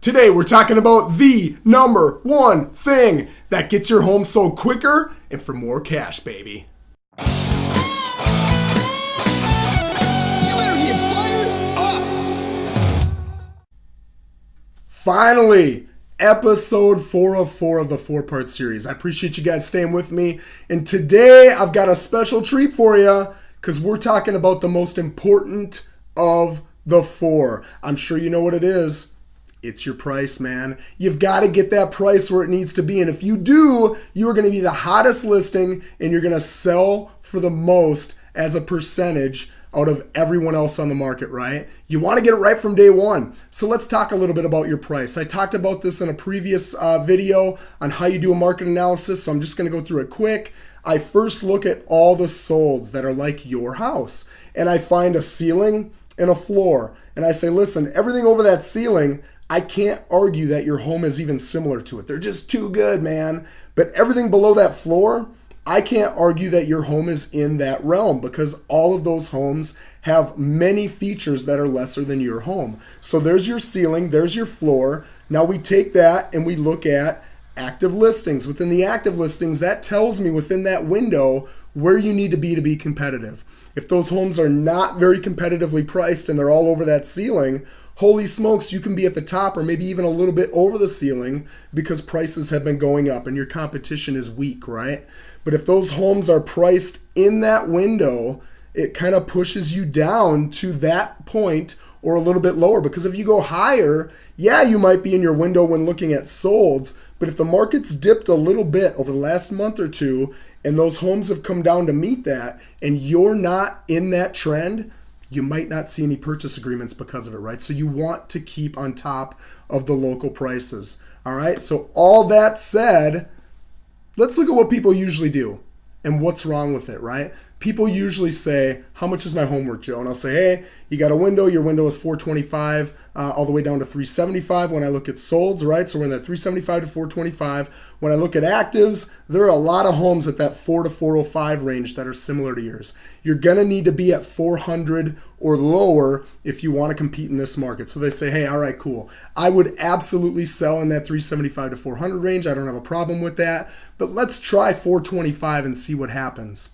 Today we're talking about the number one thing that gets your home sold quicker and for more cash, baby. You better get fired up. Finally, episode 4 of 4 of the 4-part series. I appreciate you guys staying with me. And today I've got a special treat for you because we're talking about the most important of the 4. I'm sure you know what it is. It's your price, man. You've got to get that price where it needs to be. And if you do, you are going to be the hottest listing and you're going to sell for the most as a percentage out of everyone else on the market, right? You want to get it right from day one. So let's talk a little bit about your price. I talked about this in a previous video on how you do a market analysis. So I'm just going to go through it quick. I first look at all the solds that are like your house. And I find a ceiling and a floor. And I say, listen, everything over that ceiling, I can't argue that your home is even similar to it. They're just too good, man. But everything below that floor, I can't argue that your home is in that realm because all of those homes have many features that are lesser than your home. So there's your ceiling, there's your floor. Now we take that and we look at active listings. Within the active listings, that tells me within that window where you need to be competitive. If those homes are not very competitively priced and they're all over that ceiling, holy smokes, you can be at the top or maybe even a little bit over the ceiling because prices have been going up and your competition is weak, right? But if those homes are priced in that window, it kind of pushes you down to that point or a little bit lower, because if you go higher, yeah, you might be in your window when looking at solds, but if the market's dipped a little bit over the last month or two and those homes have come down to meet that and you're not in that trend, you might not see any purchase agreements because of it, right? So you want to keep on top of the local prices, all right? So all that said, let's look at what people usually do and what's wrong with it, right? People usually say, how much is my home worth, Joe? And I'll say, hey, you got a window. Your window is 425 all the way down to 375 when I look at solds, right? So we're in that 375 to 425. When I look at actives, there are a lot of homes at that 4 to 405 range that are similar to yours. You're going to need to be at 400 or lower if you want to compete in this market. So they say, hey, all right, cool. I would absolutely sell in that 375 to 400 range. I don't have a problem with that. But let's try 425 and see what happens.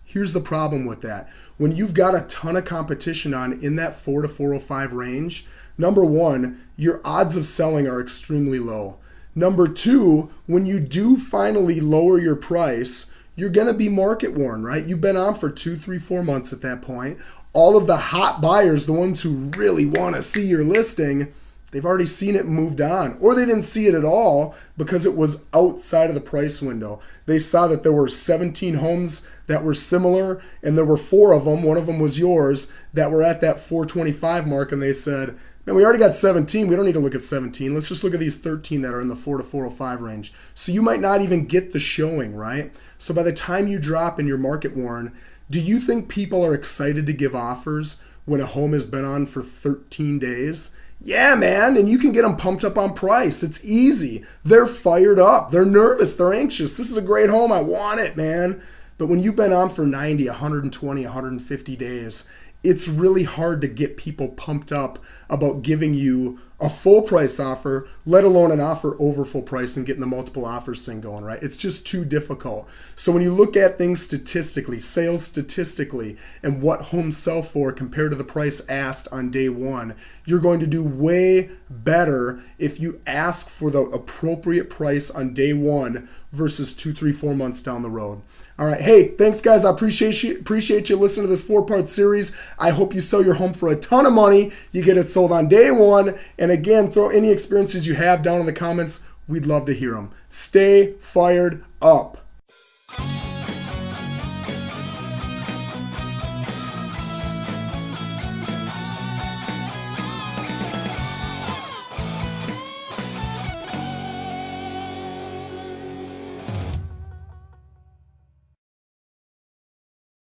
Here's the problem with that. When you've got a ton of competition on in that 4 to 405 range, number one, your odds of selling are extremely low. Number two, when you do finally lower your price, you're going to be market worn, right? You've been on for 2, 3, 4 months at that point. All of the hot buyers, the ones who really want to see your listing, they've already seen it and moved on, or they didn't see it at all because it was outside of the price window. They saw that there were 17 homes that were similar and there were 4 of them, one of them was yours, that were at that 425 mark, and they said, man, we already got 17. We don't need to look at 17. Let's just look at these 13 that are in the 4 to 405 range. So you might not even get the showing, right? So by the time you drop and you're market worn, do you think people are excited to give offers when a home has been on for 13 days? Yeah, man, and you can get them pumped up on price. It's easy. They're fired up. They're nervous. They're anxious. This is a great home. I want it, man. But when you've been on for 90, 120, 150 days, it's really hard to get people pumped up about giving you a full price offer, let alone an offer over full price and getting the multiple offers thing going, right? It's just too difficult. So when you look at things statistically, sales statistically, and what homes sell for compared to the price asked on day one, you're going to do way better if you ask for the appropriate price on day one versus 2, 3, 4 months down the road. All right. Hey, thanks, guys. I appreciate you listening to this 4-part series. I hope you sell your home for a ton of money. You get it sold on day one. And again, throw any experiences you have down in the comments. We'd love to hear them. Stay fired up.